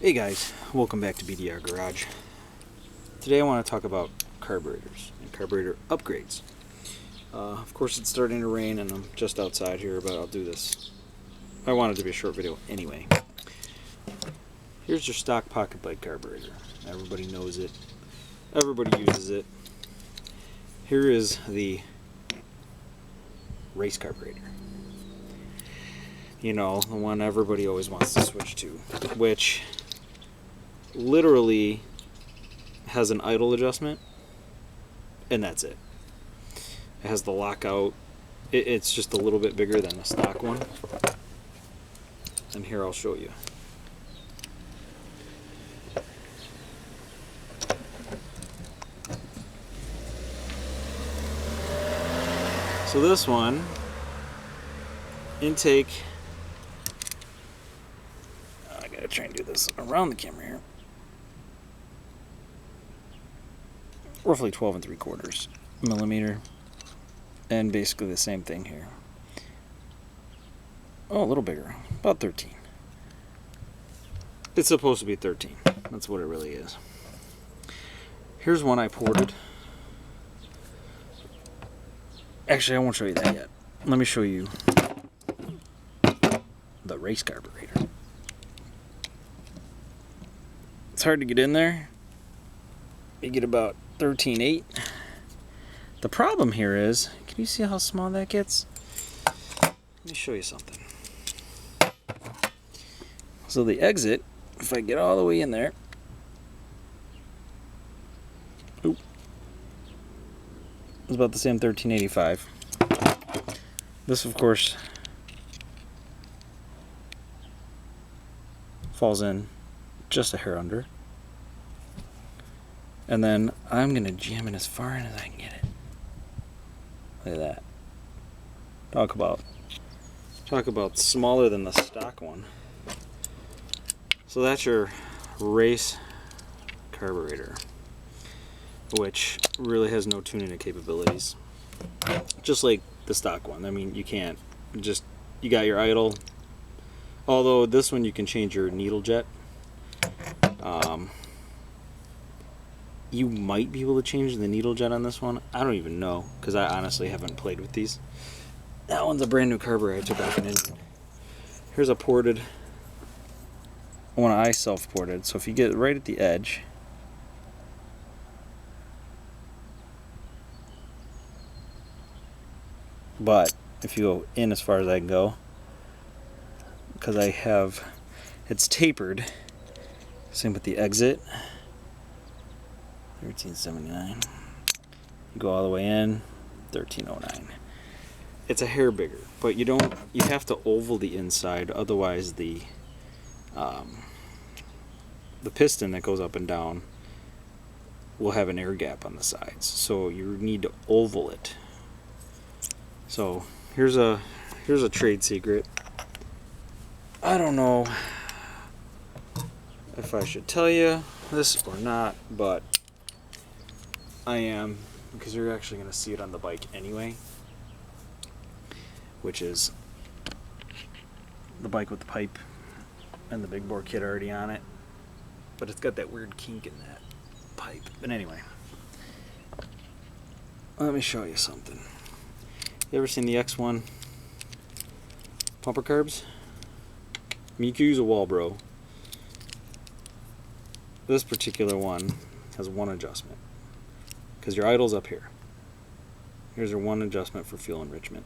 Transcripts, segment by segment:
Hey guys, welcome back to BDR Garage. Today I want to talk about carburetors and carburetor upgrades. Of course it's starting to rain and I'm just outside here, but I'll do this. I wanted to be a short video anyway. Here's your stock pocket bike carburetor. Everybody knows it. Everybody uses it. Here is the race carburetor. You know, the one everybody always wants to switch to, which literally has an idle adjustment, and that's it. It has the lockout. It's just a little bit bigger than the stock one. And here I'll show you. So this one, intake, I gotta try and do this around the camera here. Roughly 12 3/4 millimeter, and basically the same thing here. Oh, a little bigger, about 13. It's supposed to be 13. That's what it really is. Here's one I ported. Actually, I won't show you that yet. Let me show you the race carburetor. It's hard to get in there. You get about 13.8. The problem here is, can you see how small that gets? Let me show you something. So the exit, if I get all the way in there, it's about the same 1385. This, of course, falls in just a hair under. And then I'm going to jam it as far in as I can get it. Look at that. Talk about smaller than the stock one. So that's your race carburetor, which really has no tuning capabilities. Just like the stock one. I mean, you can't just, you got your idle. Although this one you can change your needle jet. You might be able to change the needle jet on this one. I don't even know, because I honestly haven't played with these. That one's a brand new carburetor I took off an engine. Here's a ported one I self-ported. So if you get right at the edge, but if you go in as far as I can go, because I have, it's tapered. Same with the exit. 1379. You go all the way in, 1309. It's a hair bigger, but you have to oval the inside, otherwise the piston that goes up and down will have an air gap on the sides. So you need to oval it. So here's a trade secret. I don't know if I should tell you this or not, but I am, because you're actually going to see it on the bike anyway, which is the bike with the pipe and the big bore kit already on it, but it's got that weird kink in that pipe. But anyway, let me show you something. You ever seen the X1 pumper carbs? I mean, you could use a Walbro. This particular one has one adjustment, because your idle's up here. Here's your one adjustment for fuel enrichment.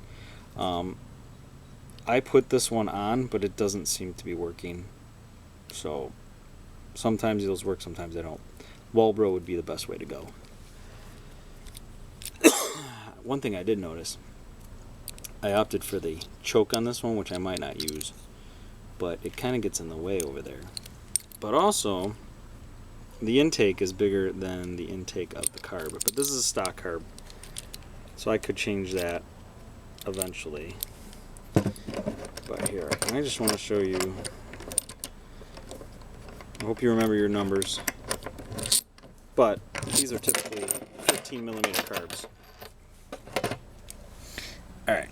I put this one on, but it doesn't seem to be working. So sometimes those work, sometimes they don't. Walbro would be the best way to go. One thing I did notice, I opted for the choke on this one, which I might not use, but it kind of gets in the way over there. But also, the intake is bigger than the intake of the carb, but this is a stock carb, so I could change that eventually. But here, I just want to show you, I hope you remember your numbers, but these are typically 15 millimeter carbs. Alright.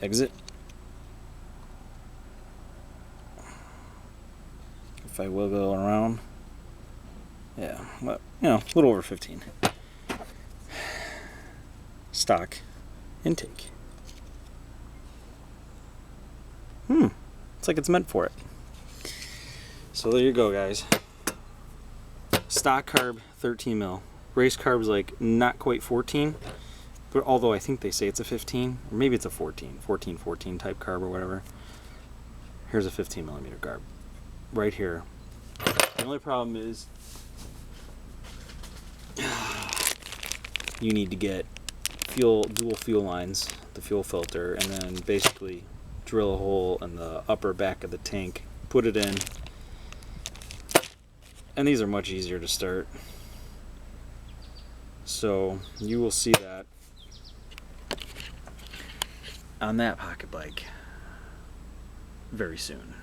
exit. If I wiggle around, yeah, well, you know, a little over 15. Stock intake. It's like it's meant for it. So there you go, guys. Stock carb, 13 mil. Race carb's like not quite 14, but although I think they say it's a 15, or maybe it's a 14 type carb or whatever. Here's a 15 millimeter carb right here. The only problem is you need to get dual fuel lines, the fuel filter, and then basically drill a hole in the upper back of the tank, put it in, and these are much easier to start. So you will see that on that pocket bike very soon.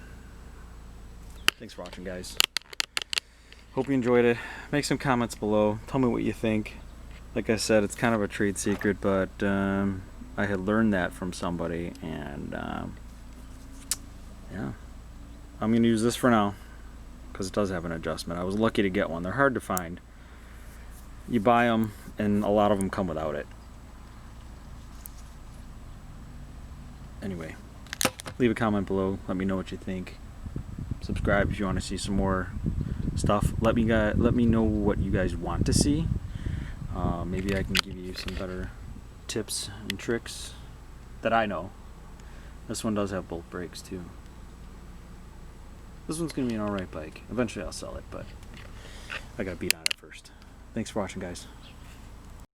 Thanks for watching, guys. Hope you enjoyed it. Make some comments below. Tell me what you think. Like I said, it's kind of a trade secret, but I had learned that from somebody, and yeah, I'm going to use this for now because it does have an adjustment. I was lucky to get one. They're hard to find. You buy them, and a lot of them come without it. Anyway, leave a comment below. Let me know what you think. Subscribe if you want to see some more stuff. Let me know what you guys want to see. Maybe I can give you some better tips and tricks that I know. This one does have both brakes too. This one's gonna be an alright bike. Eventually I'll sell it, but I gotta beat on it first. Thanks for watching, guys.